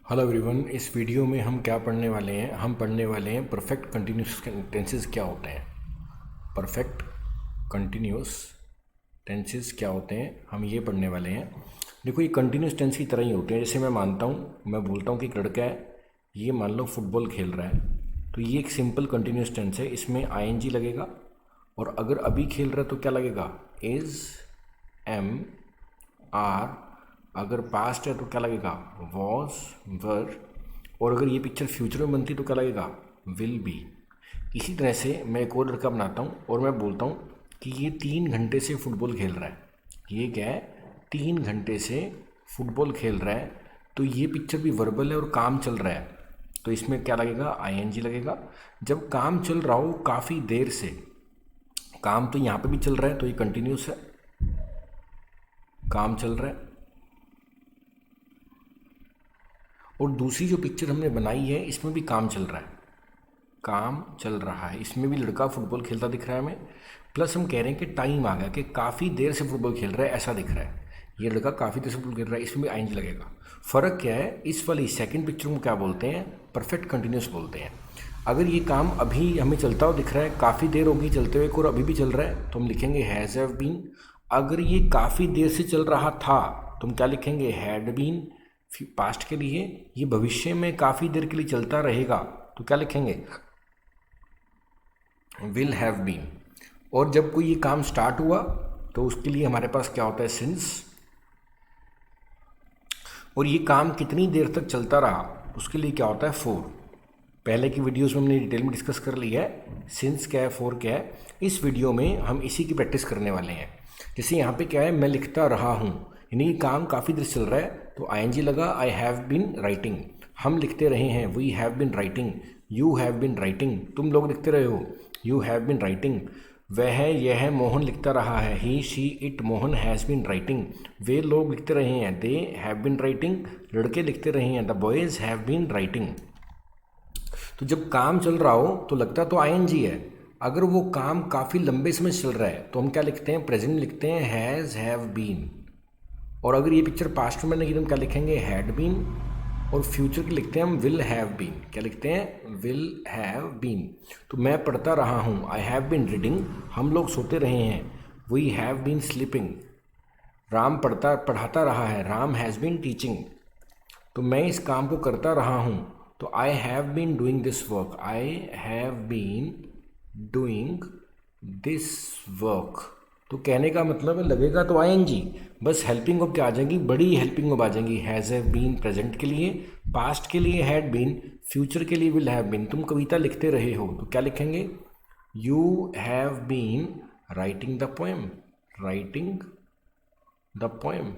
Hello everyone. इस video में हम क्या पढ़ने वाले हैं? हम पढ़ने वाले हैं परफेक्ट कंटिन्यूस टेंसेस क्या होते हैं। परफेक्ट कंटिन्यूस टेंसेस क्या होते हैं, हम ये पढ़ने वाले हैं। देखो, ये कंटिन्यूस टेंस की तरह ही होते हैं। जैसे मैं मानता हूँ, मैं बोलता हूँ कि एक लड़का है, ये मान लो फुटबॉल खेल रहा है, तो ये एक सिंपल कंटिन्यूस टेंस है। इसमें आईएनजी लगेगा, और अगर अभी खेल रहा है तो क्या लगेगा? Is, am, are. अगर पास्ट है तो क्या लगेगा? Was, were. और अगर ये पिक्चर फ्यूचर में बनती तो क्या लगेगा? Will be. इसी तरह से मैं एक और लड़का बनाता हूँ और मैं बोलता हूँ कि ये 3 घंटे से फुटबॉल खेल रहा है। ये क्या है? 3 घंटे से फुटबॉल खेल रहा है। तो ये पिक्चर भी वर्बल है और काम चल रहा है, तो इसमें क्या लगेगा? आईएनजी लगेगा। जब काम चल रहा हो काफ़ी देर से, काम तो यहाँ पे भी चल रहा है तो ये कंटिन्यूस है, काम चल रहा है। और दूसरी जो पिक्चर हमने बनाई है इसमें भी काम चल रहा है, काम चल रहा है। इसमें भी लड़का फुटबॉल खेलता दिख रहा है हमें, प्लस हम कह रहे हैं कि टाइम आ गया, कि काफ़ी देर से फुटबॉल खेल रहा है ऐसा दिख रहा है। ये लड़का काफ़ी देर से फुटबॉल खेल रहा है, इसमें भी आईएनजी लगेगा। फ़र्क क्या है? इस वाली सेकंड पिक्चर को क्या बोलते हैं? परफेक्ट कंटिन्यूस बोलते हैं। अगर ये काम अभी हमें चलता हुआ दिख रहा है, काफ़ी देर होगी चलते हुए और अभी भी चल रहा है, तो हम लिखेंगे हैज़ हैव बीन। अगर ये काफ़ी देर से चल रहा था तो हम क्या लिखेंगे? Had been. पास्ट के लिए ये भविष्य में काफ़ी देर के लिए चलता रहेगा तो क्या लिखेंगे? Will have been. और जब कोई ये काम स्टार्ट हुआ तो उसके लिए हमारे पास क्या होता है? सिंस। और ये काम कितनी देर तक चलता रहा उसके लिए क्या होता है? फॉर। पहले की वीडियोस में हमने डिटेल में डिस्कस कर लिया है सिंस क्या है, फॉर क्या है। इस वीडियो में हम इसी की प्रैक्टिस करने वाले हैं। जैसे यहाँ पे क्या है? मैं लिखता रहा हूँ, यानी ये काम काफ़ी देर चल रहा है तो आईएनजी लगा। आई हैव बीन राइटिंग, हम लिखते रहे हैं। We have been writing. You have been writing, तुम लोग लिखते रहे हो। You have been writing. वह, यह, मोहन लिखता रहा है। He, she, it, Mohan has been writing. वे लोग लिखते रहे हैं। दे हैव बीन राइटिंग, लड़के लिखते रहे हैं। The boys have been writing. तो जब काम चल रहा हो तो लगता तो आईएनजी है। अगर वो काम काफ़ी लंबे समय से चल रहा है तो हम क्या लिखते हैं? प्रेजेंट लिखते हैं, हैज़ हैव बीन। और अगर ये पिक्चर पास्ट में नहीं तो हम क्या लिखेंगे? Had been. और फ्यूचर के लिखते हैं हम विल हैव बीन। क्या लिखते हैं? Will have been. तो मैं पढ़ता रहा हूँ, आई हैव बीन रीडिंग। हम लोग सोते रहे हैं, we have been sleeping. Ram पढ़ाता रहा है, राम हैज़ बीन टीचिंग। तो मैं इस काम को करता रहा हूँ, तो I have been doing this work. I have been doing this work. तो कहने का मतलब है लगेगा तो आईएनजी, बस हेल्पिंग वर्ब क्या आ जाएंगी? बड़ी हेल्पिंग वर्ब आ जाएंगी। हैज़ हैव बीन प्रेजेंट के लिए, पास्ट के लिए हैड बीन, फ्यूचर के लिए विल हैव बीन। तुम कविता लिखते रहे हो तो क्या लिखेंगे? You have been writing the poem. Writing the poem.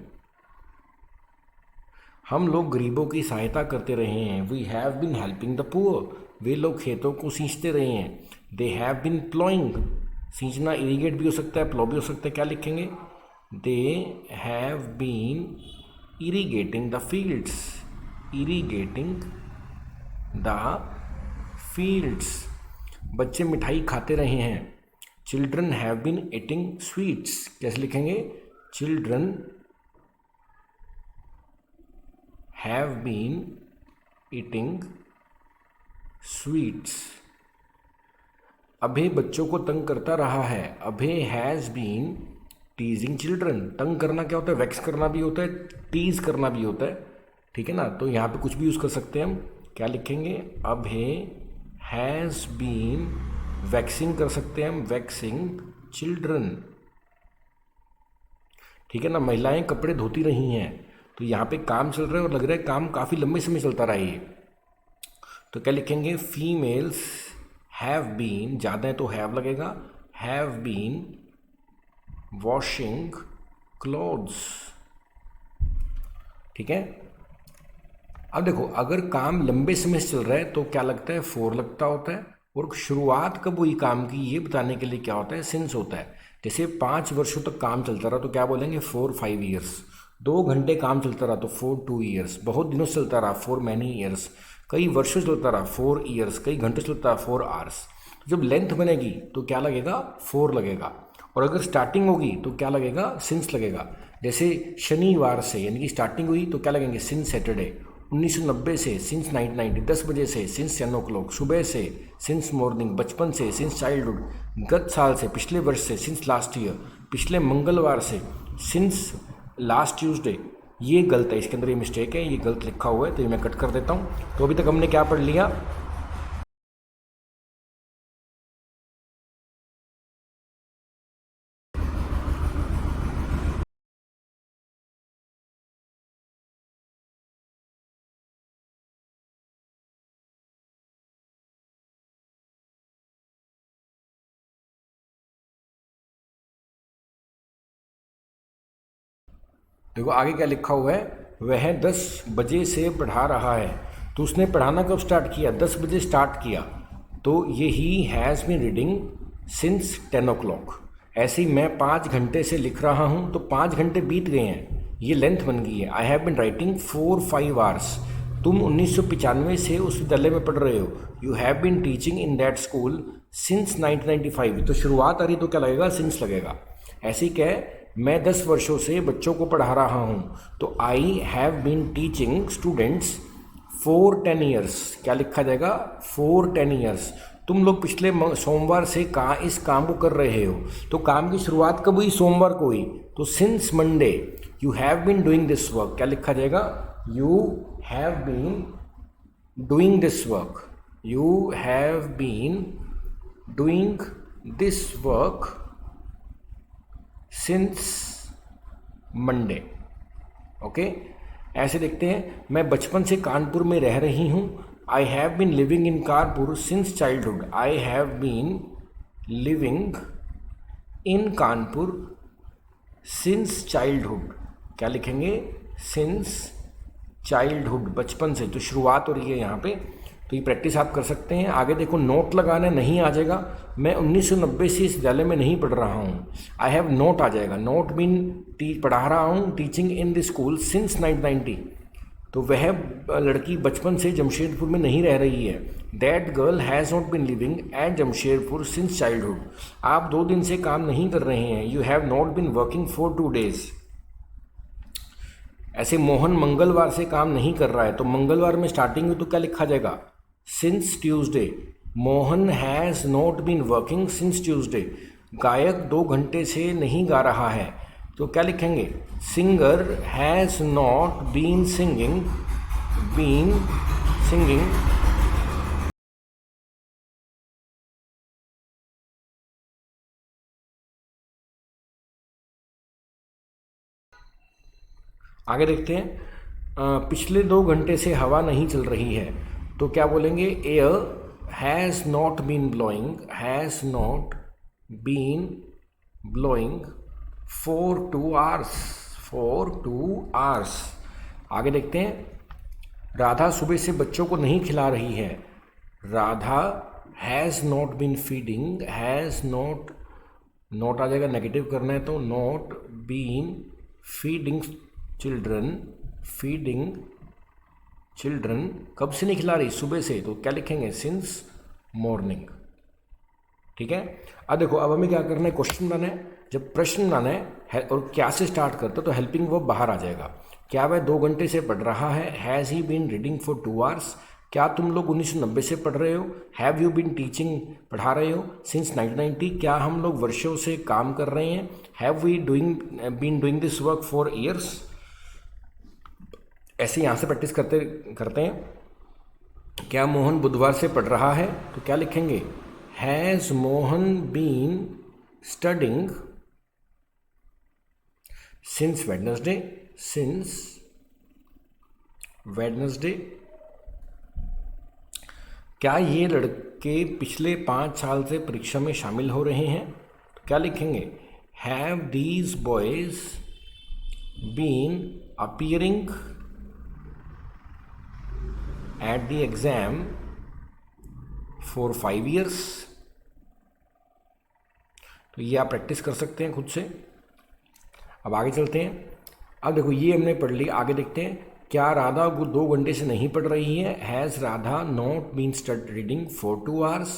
हम लोग गरीबों की सहायता करते रहे हैं। We have been helping the poor. वे लोग खेतों को सींचते रहे हैं। They have been ploughing. सींचना इरीगेट भी हो सकता है, प्लो भी हो सकता है। क्या लिखेंगे? They have been irrigating the fields. Irrigating the fields. बच्चे मिठाई खाते रहे हैं। Children have been eating sweets. कैसे लिखेंगे? Children have been eating sweets. Abhay बच्चों को तंग करता रहा है। Abhay has been teasing children. तंग करना क्या होता है? वैक्स करना भी होता है, टीज करना भी होता है, ठीक है ना। तो यहाँ पे कुछ भी यूज़ कर सकते हैं हम। क्या लिखेंगे? अभय हैज़ बीन वैक्सिंग कर सकते हैं हम, वैक्सिंग चिल्ड्रन, ठीक है ना। महिलाएं कपड़े धोती रही हैं, तो यहाँ पे काम चल रहा है और लग रहा है काम काफ़ी लंबे समय चलता रहा है ये। तो क्या लिखेंगे? फीमेल्स हैव बीन, ज़्यादा है तो हैव लगेगा, हैव बीन वॉशिंग क्लोथ्स, ठीक है। अब देखो, अगर काम लंबे समय से चल रहा है तो क्या लगता है? फॉर लगता होता है। और शुरुआत कब हुई काम की ये बताने के लिए क्या होता है? सिंस होता है। जैसे 5 वर्षों तक काम चलता रहा तो क्या बोलेंगे? For 5 years. 2 घंटे काम चलता रहा तो फॉर 2 ईयर्स। बहुत दिनों से चलता रहा, फॉर मैनी ईयर्स। कई वर्षों से चलता रहा, 4 ईयर्स। कई घंटे से चलता रहा, 4 आवर्स। तो जब लेंथ बनेगी तो क्या लगेगा? फॉर लगेगा। और अगर स्टार्टिंग होगी तो क्या लगेगा? सिंस लगेगा। जैसे शनिवार से, यानी कि स्टार्टिंग हुई तो क्या लगेंगे? Since Saturday. 1990 से सिंस 1990, 10 बजे से सिंस 10 o'clock, सुबह से सिंस मॉर्निंग, बचपन से सिंस चाइल्डहुड, गत साल से पिछले वर्ष से सिंस लास्ट ईयर, पिछले मंगलवार से सिंस लास्ट ट्यूसडे, ये गलत है, इसके अंदर ये मिस्टेक है, ये गलत लिखा हुआ है, तो ये मैं कट कर देता हूँ। तो अभी तक हमने क्या पढ़ लिया? देखो आगे क्या लिखा हुआ है, वह 10 बजे से पढ़ा रहा है। तो उसने पढ़ाना कब स्टार्ट किया? 10 बजे स्टार्ट किया। तो ये he has been reading since 10 o'clock। ऐसे ही मैं 5 घंटे से लिख रहा हूँ, तो 5 घंटे बीत गए हैं, ये लेंथ बन गई है। I have been writing 4-5 hours. तुम 1995 से उस विद्यालय में पढ़ रहे हो। You have been teaching in that school since 1995। तो शुरुआत आ रही तो क्या लगेगा? सिंस लगेगा। ऐसे ही क्या है, मैं 10 वर्षों से बच्चों को पढ़ा रहा हूँ, तो I have been teaching students for 10 years. क्या लिखा जाएगा? For 10 years. तुम लोग पिछले सोमवार से इस काम को कर रहे हो। तो काम की शुरुआत कब हुई? सोमवार को हुई। तो since Monday you have been doing this work. क्या लिखा जाएगा? You have been doing this work. You have been doing this work since Monday. Okay, ऐसे देखते हैं। मैं बचपन से कानपुर में रह रही हूँ। I have been living in Kanpur since childhood. I have been living in Kanpur since childhood. क्या लिखेंगे? सिंस चाइल्डहुड, बचपन से। तो शुरुआत हो रही है यहाँ पे, तो ये प्रैक्टिस आप कर सकते हैं। आगे देखो, नोट लगाना नहीं आ जाएगा। मैं 1990 से इस विद्यालय में नहीं पढ़ रहा हूँ। आई हैव नोट आ जाएगा। नोट बीन पढ़ा रहा हूँ teaching in the school since 1990। तो वह लड़की बचपन से जमशेदपुर में नहीं रह रही है। That girl has not been living at Jamshedpur since childhood. आप 2 दिन से काम नहीं कर रहे हैं। You have not been working for 2 days। ऐसे मोहन मंगलवार से काम नहीं कर रहा है। तो मंगलवार में स्टार्टिंग में तो क्या लिखा जाएगा? Since Tuesday. Mohan has not been working since Tuesday. गायक 2 घंटे से नहीं गा रहा है। तो क्या लिखेंगे? Singer has not been singing आगे देखते हैं। पिछले 2 घंटे से हवा नहीं चल रही है। तो क्या बोलेंगे? Air has not been blowing for 2 hours. आगे देखते हैं। राधा सुबह से बच्चों को नहीं खिला रही है। Radha has not been feeding. Not आ जाएगा, नेगेटिव करना है तो नॉट बीन फीडिंग चिल्ड्रन। कब से नहीं खिला रही? सुबह से। तो क्या लिखेंगे? Since morning. ठीक है। अब देखो, अब हमें क्या करना है? क्वेश्चन बनाना है। जब प्रश्न बनाना है और क्या से स्टार्ट करते तो हेल्पिंग वर्ब बाहर आ जाएगा। क्या वह 2 घंटे से पढ़ रहा है? Has he been reading for 2 hours. क्या तुम लोग 1990 से पढ़ रहे हो? हैव यू बीन टीचिंग, पढ़ा रहे हो सिंस 1990। क्या हम लोग वर्षों से काम कर रहे हैं? Have we been doing this work for years. ऐसे यहाँ से प्रैक्टिस करते हैं। क्या मोहन बुधवार से पढ़ रहा है? तो क्या लिखेंगे? Has Mohan been studying since Wednesday. क्या ये लड़के पिछले 5 साल से परीक्षा में शामिल हो रहे हैं? तो क्या लिखेंगे? Have these boys been appearing at the exam for 5 years। तो ये आप प्रैक्टिस कर सकते हैं खुद से। अब आगे चलते हैं। अब देखो, ये हमने पढ़ लिया। आगे देखते हैं। क्या राधा 2 घंटे से नहीं पढ़ रही है? Has Radha not been reading for 2 hours।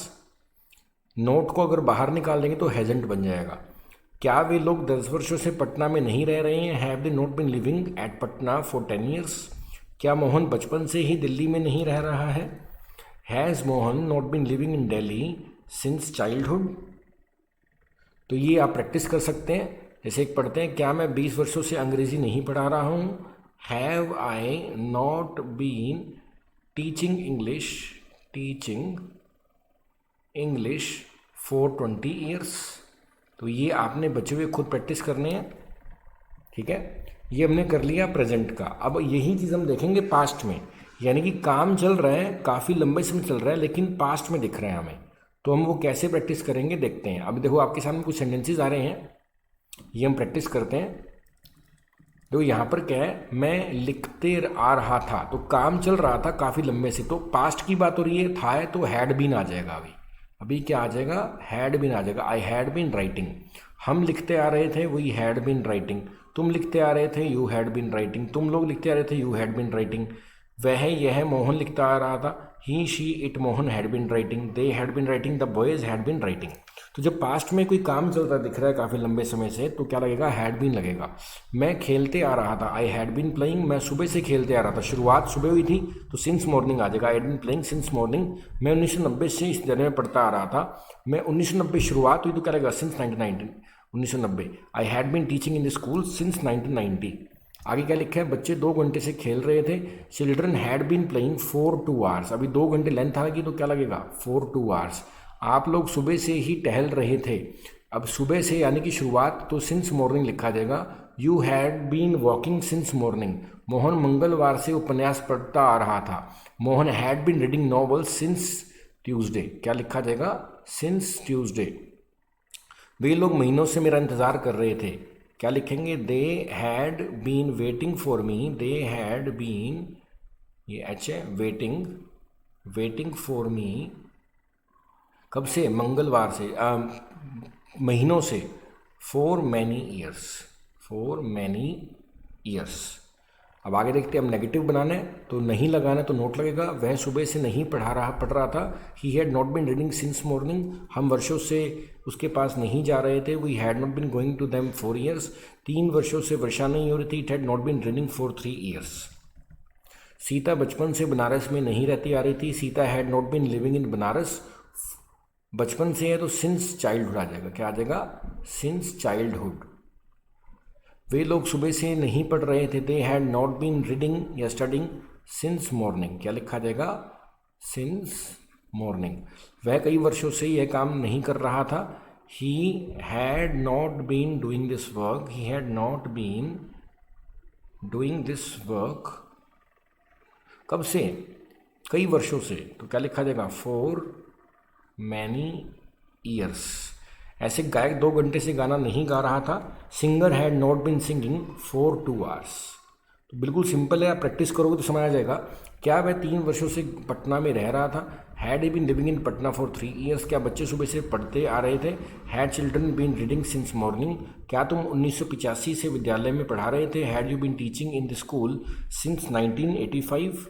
Note को अगर बाहर निकाल देंगे तो हैजेंट बन जाएगा। क्या वे लोग 10 वर्षों से पटना में नहीं रह रहे हैं? Have they not been living at Patna for 10 years। क्या मोहन बचपन से ही दिल्ली में नहीं रह रहा है? Has Mohan not been living in Delhi since childhood? तो ये आप प्रैक्टिस कर सकते हैं। जैसे एक पढ़ते हैं, क्या मैं 20 वर्षों से अंग्रेज़ी नहीं पढ़ा रहा हूँ? Have I not been teaching English for 20 years? तो ये आपने बचे हुए खुद प्रैक्टिस करने हैं, ठीक है। ये हमने कर लिया प्रेजेंट का। अब यही चीज़ हम देखेंगे पास्ट में, यानी कि काम चल रहा है, काफ़ी लंबे समय चल रहा है, लेकिन पास्ट में दिख रहे हैं हमें, तो हम वो कैसे प्रैक्टिस करेंगे देखते हैं। अभी देखो आपके सामने कुछ सेंटेंसेस आ रहे हैं, ये हम प्रैक्टिस करते हैं। तो यहाँ पर क्या है, मैं लिखते आ रहा था, तो काम चल रहा था काफ़ी लंबे से, तो पास्ट की बात हो रही है, था है तो हैड बीन आ जाएगा। अभी क्या आ जाएगा, हैड बीन आ जाएगा। I had been writing. हम लिखते आ रहे थे, वी हैड बीन राइटिंग। तुम लिखते आ रहे थे, यू हैड बीन राइटिंग। तुम लोग लिखते आ रहे थे, यू हैड बीन राइटिंग। वह यह मोहन लिखता आ रहा था, he she it Mohan had been writing. They had been writing, the boys had been writing. तो जब पास्ट में कोई काम चलता दिख रहा है काफ़ी लंबे समय से, तो क्या लगेगा, हैड बीन लगेगा। मैं खेलते आ रहा था, आई हैड बीन प्लेइंग। मैं सुबह से खेलते आ रहा था, शुरुआत सुबह हुई थी, तो सिंस मॉर्निंग आ जाएगा। I had been playing since morning. मैं 1990 से इस जगह में पढ़ता आ रहा था। मैं 1990 शुरुआत हुई, तो क्या लगेगा, since 1990। I had been teaching in the school since 1990। आगे क्या लिखा है, बच्चे 2 घंटे से खेल रहे थे। Children had been playing for 2 hours. अभी 2 घंटे लेंथ आएगी, तो क्या लगेगा, फॉर 2 आवर्स। आप लोग सुबह से ही टहल रहे थे। अब सुबह से यानी कि शुरुआत, तो सिंस मॉर्निंग लिखा जाएगा। You had been walking since morning. Mohan मंगलवार से उपन्यास पढ़ता आ रहा था। Mohan had been reading novel since Tuesday. क्या लिखा जाएगा, सिंस ट्यूसडे। वे लोग महीनों से मेरा इंतज़ार कर रहे थे। क्या लिखेंगे, they had been waiting for me. They had been, ये एच है, वेटिंग फॉर मी। कब से, मंगलवार से, महीनों से। For many years. अब आगे देखते हैं, हम नेगेटिव बनाना है तो नहीं लगाना है, तो नोट लगेगा। वह सुबह से नहीं पढ़ रहा था। He had not been reading since morning. हम वर्षों से उसके पास नहीं जा रहे थे। We had not been going to them 4 years. 3 वर्षों से वर्षा नहीं हो रही थी। It had not been reading for 3 years. Sita बचपन से बनारस में नहीं रहती आ रही थी। Sita had not been living in Banaras. बचपन से है तो सिंस चाइल्डहुड आ जाएगा। क्या आ जाएगा, सिंस चाइल्डहुड। वे लोग सुबह से नहीं पढ़ रहे थे। They had not been reading या स्टडिंग सिंस मॉर्निंग। क्या लिखा जाएगा, सिंस मॉर्निंग। वह कई वर्षों से यह काम नहीं कर रहा था। He had not been doing this work. He had not been doing this work. कब से, कई वर्षों से, तो क्या लिखा जाएगा, फॉर मैनी ईयर्स। ऐसे गायक 2 घंटे से गाना नहीं गा रहा था। Singer had not been singing for 2 hours. तो बिल्कुल सिंपल है, आप प्रैक्टिस करोगे तो समझ आ जाएगा। क्या वह 3 वर्षों से पटना में रह रहा था। Had he been living in Patna for 3 years. क्या बच्चे सुबह से पढ़ते आ रहे थे। Had children been reading since morning. क्या तुम 1985 से विद्यालय में पढ़ा रहे थे। Had you been teaching in the school since 1985।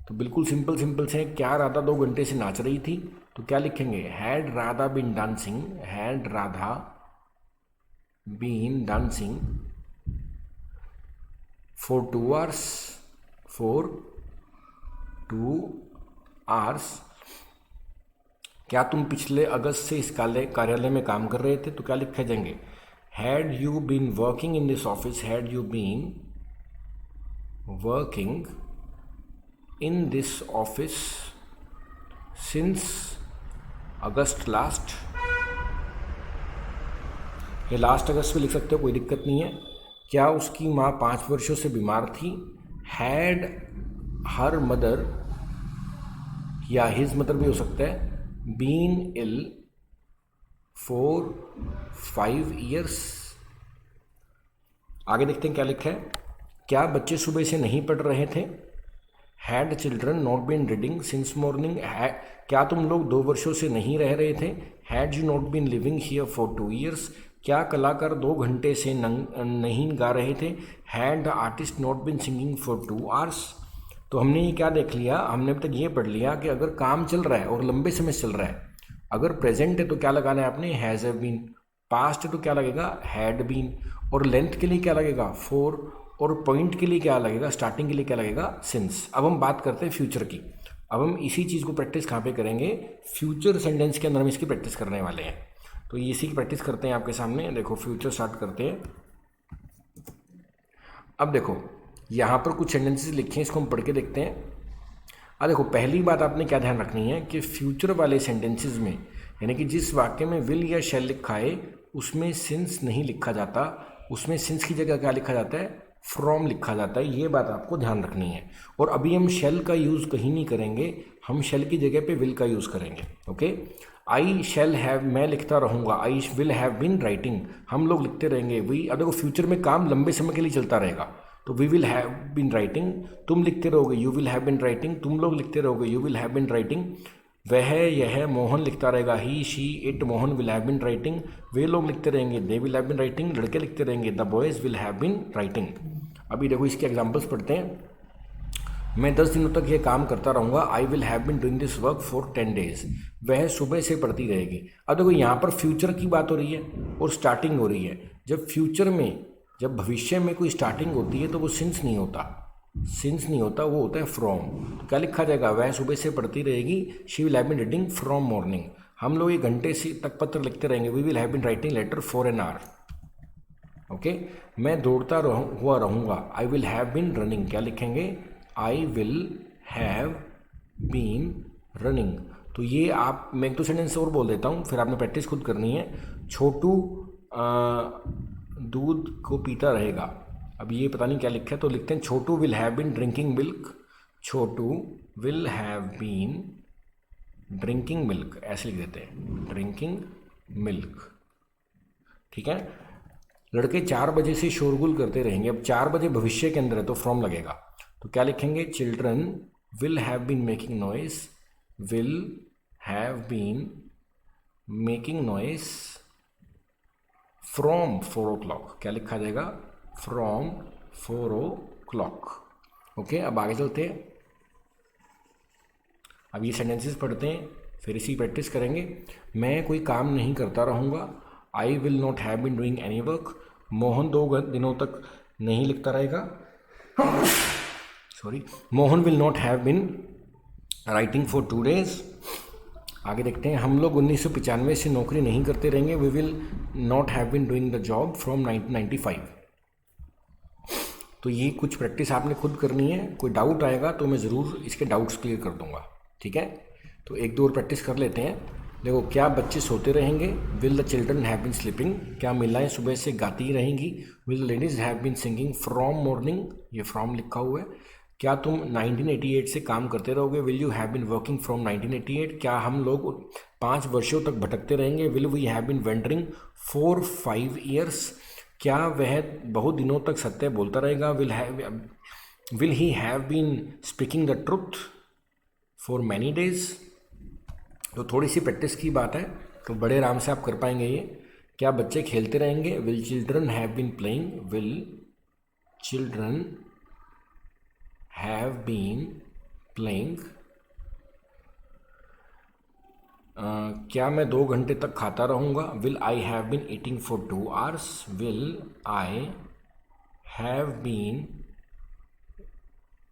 तो बिल्कुल सिंपल से, क्या राधा 2 घंटे से नाच रही थी, तो क्या लिखेंगे, had Radha been dancing. Had Radha been dancing for 2 hours. For 2 hours. क्या तुम पिछले अगस्त से इस कार्यालय में काम कर रहे थे, तो क्या लिखे जाएंगे, had you been working in this office. Had you been working in this office since August last. ये लास्ट अगस्त में लिख सकते हो, कोई दिक्कत नहीं है। क्या उसकी माँ 5 वर्षों से बीमार थी। हैड हर मदर या हिज मदर भी हो सकता है, बीन इल फॉर 5 ईयर्स। आगे देखते हैं क्या लिखा है। क्या बच्चे सुबह से नहीं पढ़ रहे थे। Had children not been reading since morning. क्या तुम लोग 2 वर्षों से नहीं रह रहे थे। Had you not been living here for 2 years. क्या कलाकार 2 घंटे से नहीं गा रहे थे। Had the artist not been singing for 2 hours. तो हमने ये क्या देख लिया, हमने अब तक ये पढ़ लिया कि अगर काम चल रहा है और लंबे समय से चल रहा है, अगर प्रेजेंट है तो क्या लगाना है आपने, हैज़ हैव बीन। पास्ट है तो क्या लगेगा, हैड बीन। और लेंथ के लिए क्या लगेगा, फॉर। और पॉइंट के लिए क्या लगेगा, स्टार्टिंग के लिए क्या लगेगा, सिंस। अब हम बात करते हैं फ्यूचर की। अब हम इसी चीज़ को प्रैक्टिस कहाँ पे करेंगे, फ्यूचर सेंटेंस के अंदर हम इसकी प्रैक्टिस करने वाले हैं। तो ये इसी की प्रैक्टिस करते हैं आपके सामने। देखो फ्यूचर स्टार्ट करते हैं। अब देखो यहाँ पर कुछ सेंटेंसेस लिखे हैं, इसको हम पढ़ के देखते हैं। अब देखो पहली बात आपने क्या ध्यान रखनी है कि फ्यूचर वाले सेंटेंसेस में, यानी कि जिस वाक्य में विल या शैल लिखा है उसमें सिंस नहीं लिखा जाता, उसमें सिंस की जगह क्या लिखा जाता है, फ्रॉम लिखा जाता है। ये बात आपको ध्यान रखनी है। और अभी हम शैल का यूज़ कहीं नहीं करेंगे, हम शैल की जगह पे विल का यूज़ करेंगे। ओके, आई शैल हैव, मैं लिखता रहूँगा, I will have been writing, हम लोग लिखते रहेंगे। वी, अब देखो फ्यूचर में काम लंबे समय के लिए चलता रहेगा, तो we will have been writing, तुम लिखते रहोगे, you will have been writing, तुम लोग लिखते रहोगे, you will have been writing. वह, यह, मोहन लिखता रहेगा, he, she, it, Mohan will have been writing. वे लोग लिखते रहेंगे, they will have been writing, लड़के लिखते रहेंगे, the boys will have been writing. अभी देखो इसके एग्जाम्पल्स पढ़ते हैं। मैं 10 दिनों तक ये काम करता रहूँगा, I will have been doing this work for 10 days। वह सुबह से पढ़ती रहेगी। अब देखो यहाँ पर फ्यूचर की बात हो रही है और स्टार्टिंग हो रही है। जब फ्यूचर में, जब भविष्य में कोई स्टार्टिंग होती है तो वो सिंस नहीं होता, सिंस नहीं होता, वो होता है फ्रॉम। तो क्या लिखा जाएगा, वह सुबह से पढ़ती रहेगी, she will have been reading from morning. हम लोग 1 घंटे से तक पत्र लिखते रहेंगे, we will have been writing letter for an hour. Okay, मैं दौड़ता हुआ रहूँगा, I will have been running, क्या लिखेंगे, I will have been running. तो ये आप, मैं 1-2 सेंटेंस और बोल देता हूँ, फिर आपने प्रैक्टिस खुद करनी है। छोटू दूध को पीता रहेगा। अब ये पता नहीं क्या लिखा है, तो लिखते हैं Chhotu will have been drinking milk, Chhotu will have been drinking milk, ऐसे लिख देते हैं, ड्रिंकिंग मिल्क। ठीक है, लड़के 4 बजे से शोरगुल करते रहेंगे। अब 4 बजे भविष्य के अंदर है तो फ्रॉम लगेगा, तो क्या लिखेंगे, children will have been making noise, will have been making noise from 4 o'clock, क्या लिखा जाएगा, फ्रॉम 4 o'clock। ओके, अब आगे चलते हैं। अब ये सेंटेंसेस पढ़ते हैं, फिर इसी प्रैक्टिस करेंगे। मैं कोई काम नहीं करता रहूँगा, I will not have been doing any work. Mohan 2 दिनों तक नहीं लिखता रहेगा, sorry, Mohan will not have been writing for 2 days। आगे देखते हैं, हम लोग 1995 से नौकरी नहीं करते रहेंगे, we will not have been doing the job from 1995। तो ये कुछ प्रैक्टिस आपने खुद करनी है। कोई डाउट आएगा तो मैं ज़रूर इसके डाउट्स क्लियर कर दूंगा। ठीक है, तो 1-2 और प्रैक्टिस कर लेते हैं। देखो, क्या बच्चे सोते रहेंगे, will the children have been sleeping. क्या महिलाएं सुबह से गाती रहेंगी, will the ladies have been singing from morning, ये फ्रॉम लिखा हुआ है। क्या तुम 1988 से काम करते रहोगे, will you have been working from 1988। क्या हम लोग 5 वर्षों तक भटकते रहेंगे, will we have been wandering for 5 years। क्या वह बहुत दिनों तक सत्य बोलता रहेगा, will he have been speaking the truth for many days. तो थोड़ी सी प्रैक्टिस की बात है, तो बड़े आराम से आप कर पाएंगे ये। क्या बच्चे खेलते रहेंगे, will children have been playing, will children have been playing. क्या मैं 2 घंटे तक खाता रहूँगा, will I have been eating for 2 hours, will I have been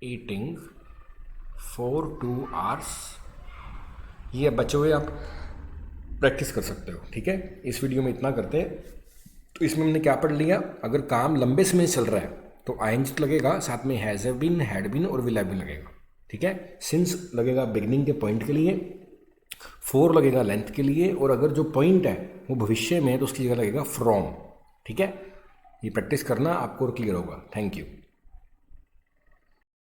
eating for 2 hours। ये बचे हुए आप प्रैक्टिस कर सकते हो। ठीक है, इस वीडियो में इतना करते हैं। तो इसमें हमने क्या पढ़ लिया, अगर काम लंबे समय चल रहा है तो आईएनजी लगेगा, साथ में has have been, had been और विल हैव बीन लगेगा। ठीक है, सिंस लगेगा बिगनिंग के पॉइंट के लिए, फॉर लगेगा लेंथ के लिए, और अगर जो पॉइंट है वो भविष्य में है तो उसकी जगह लगेगा फ्रॉम। ठीक है, ये प्रैक्टिस करना, आपको क्लियर होगा। Thank you.